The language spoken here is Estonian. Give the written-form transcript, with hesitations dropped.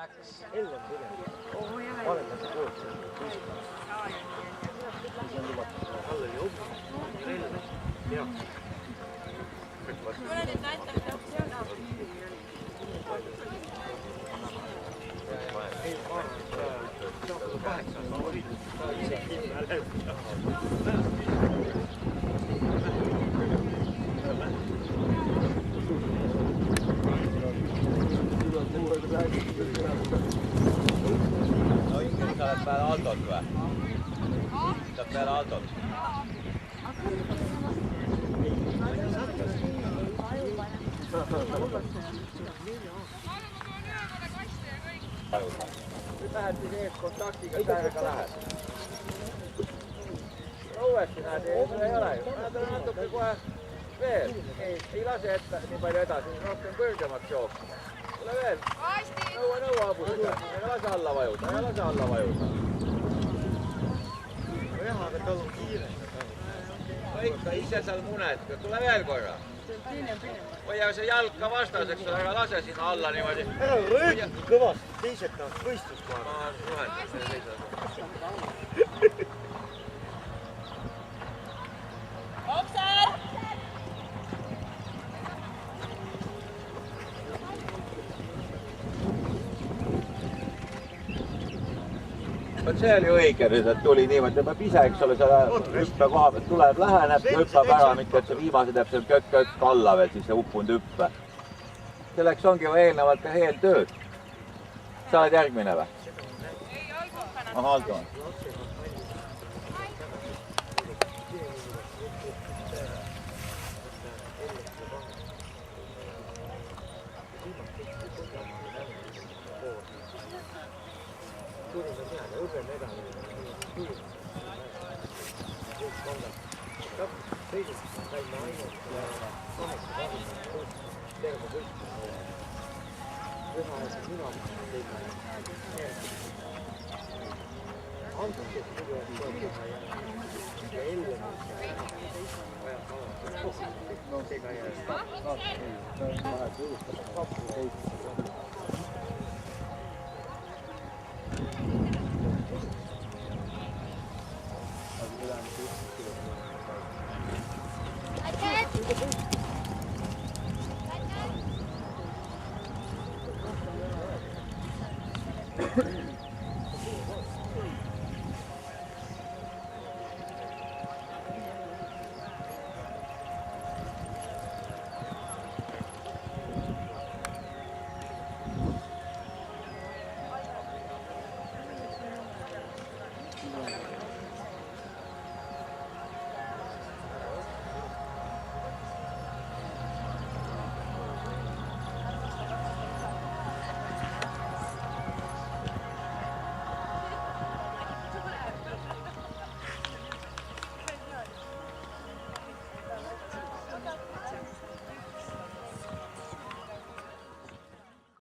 Ellen pigem. Valendatakse koos. Siis on lubatud. Alla oli hoopis. Ellen. Jah. Mulle nüüd näitab, et see on ei, ma arvan, et see on 8. Ma olin ise kinni läbi. No Ingrid, sa oled peale Aldot või? Sa oled peale Aldot? Nüüd lähed siis ees kontaktiga, tähega lähed. Uuesti näed, ei ole ju. Näed ole natuke kohe veel. Ei lase ette nii palju edasi, rohkem kõrgemaks jooksa. Tule veel. Nõua abusta. Ega lase alla vajuda. Jah, aga tal on kiire. No ikka, ise seal muned. Tule veel korra. Hoia see jalg ka vastaseks, ära lase sinna alla niimoodi. Ära röögi kõvasti, teised tahavad võistlust vaadata. Ma ruhendan selle teise. Okser! Vot see oli õige nüüd, et tuli niimoodi, et ise, eks ole, selle hüppe koha pealt tuleb, läheneb, hüppab ära, mitte et see viimase teeb seal kökk alla veel, siis see uppunud hüppe. Selleks ongi ju eelnevalt ka eeltööd. Sa oled järgmine või? Ei, Aldo. Aha, Aldo on.